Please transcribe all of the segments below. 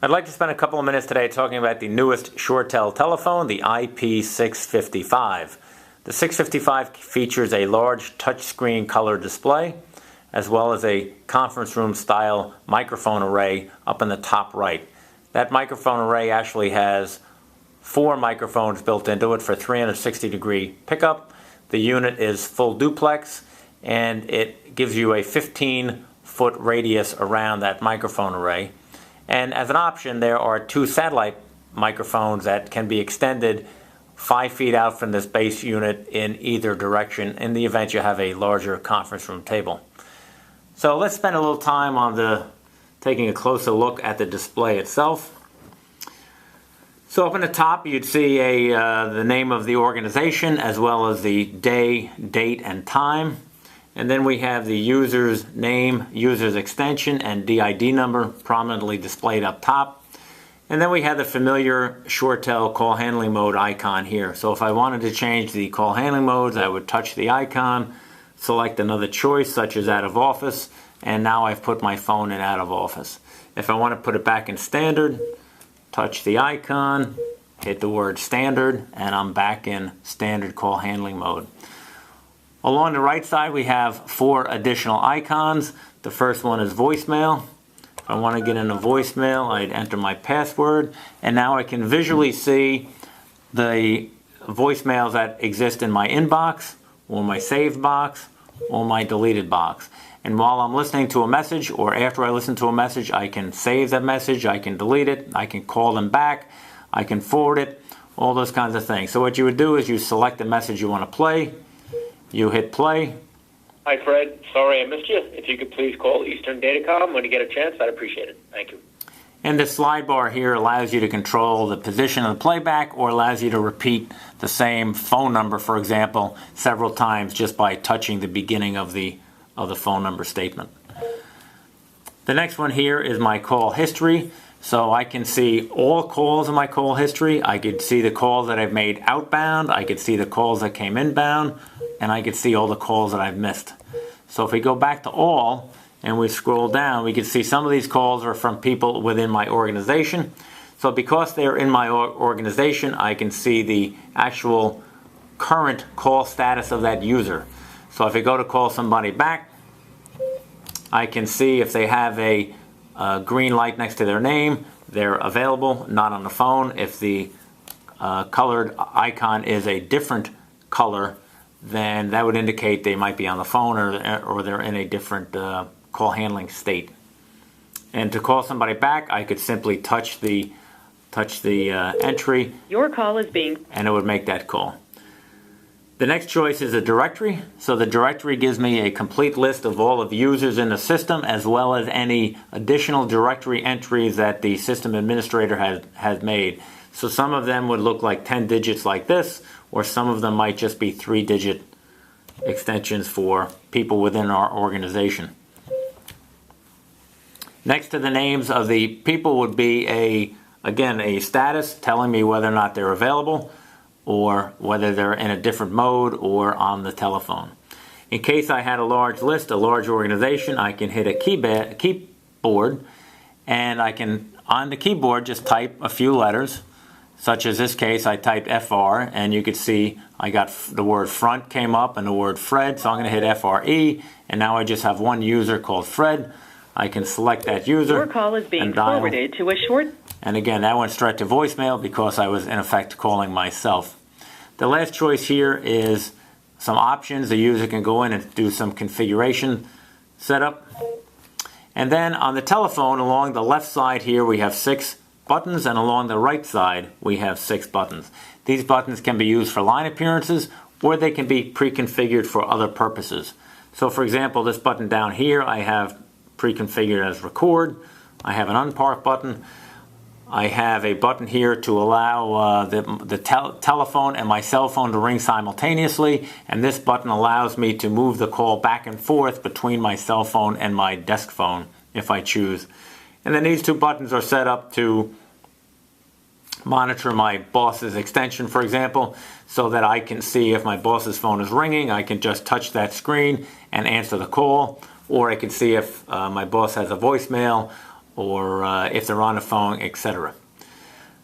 I'd like to spend a couple of minutes today talking about the newest Shoretel telephone, the IP655. The 655 features a large touchscreen color display, as well as a conference room style microphone array up in the top right. That microphone array actually has 4 microphones built into it for 360-degree pickup. The unit is full duplex, and it gives you a 15-foot radius around that microphone array. And as an option, there are 2 satellite microphones that can be extended 5 feet out from this base unit in either direction in the event you have a larger conference room table. So let's spend a little time on taking a closer look at the display itself. So up in the top you'd see the name of the organization as well as the day, date, and time. And then we have the user's name, user's extension, and DID number prominently displayed up top. And then we have the familiar Shoretel call handling mode icon here. So if I wanted to change the call handling modes, I would touch the icon, select another choice such as out of office, and now I've put my phone in out of office. If I want to put it back in standard, touch the icon, hit the word standard, and I'm back in standard call handling mode. Along the right side we have 4 additional icons. The first one is voicemail. If I want to get into voicemail, I'd enter my password, and now I can visually see the voicemails that exist in my inbox, or my saved box, or my deleted box. And while I'm listening to a message, or after I listen to a message, I can save that message, I can delete it, I can call them back, I can forward it, all those kinds of things. So what you would do is you select the message you want to play, you hit play. Hi Fred, sorry I missed you. If you could please call Eastern Datacom when you get a chance, I'd appreciate it. Thank you. And the slide bar here allows you to control the position of the playback, or allows you to repeat the same phone number, for example, several times just by touching the beginning of the phone number statement. The next one here is my call history. So I can see all calls in my call history. I could see the calls that I've made outbound, I could see the calls that came inbound, and I could see all the calls that I've missed. So if we go back to all and we scroll down, we can see some of these calls are from people within my organization. So because they're in my organization, I can see the actual current call status of that user. So if I go to call somebody back, I can see if they have a green light next to their name, they're available, not on the phone. If the colored icon is a different color, then that would indicate they might be on the phone, or they're in a different call handling state. And to call somebody back, I could simply touch the entry. Your call is being... and it would make that call. The next choice is a directory. So the directory gives me a complete list of all of the users in the system, as well as any additional directory entries that the system administrator has made. So some of them would look like 10 digits like this, or some of them might just be 3-digit extensions for people within our organization. Next to the names of the people would be again a status telling me whether or not they're available, or whether they're in a different mode or on the telephone. In case I had a large list, a large organization, I can hit a keyboard, and I can, on the keyboard, just type a few letters, such as this case, I typed FR, and you could see I got the word front came up and the word Fred, so I'm going to hit FRE, and now I just have one user called Fred. I can select that user. Your call is being forwarded to a short... And again, that went straight to voicemail because I was in effect calling myself. The last choice here is some options. The user can go in and do some configuration setup. And then on the telephone, along the left side here, we have 6 buttons, and along the right side, we have 6 buttons. These buttons can be used for line appearances, or they can be pre-configured for other purposes. So for example, this button down here, I have pre-configured as record. I have an unpark button. I have a button here to allow the telephone and my cell phone to ring simultaneously, and this button allows me to move the call back and forth between my cell phone and my desk phone if I choose. And then these 2 buttons are set up to monitor my boss's extension, for example, so that I can see if my boss's phone is ringing. I can just touch that screen and answer the call, or I can see if my boss has a voicemail, or if they're on a phone, etc.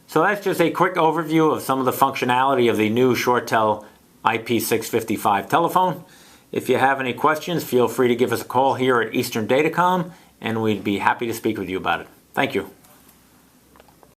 So that's just a quick overview of some of the functionality of the new Shoretel IP655 telephone. If you have any questions, feel free to give us a call here at Eastern Datacom, and we'd be happy to speak with you about it. Thank you.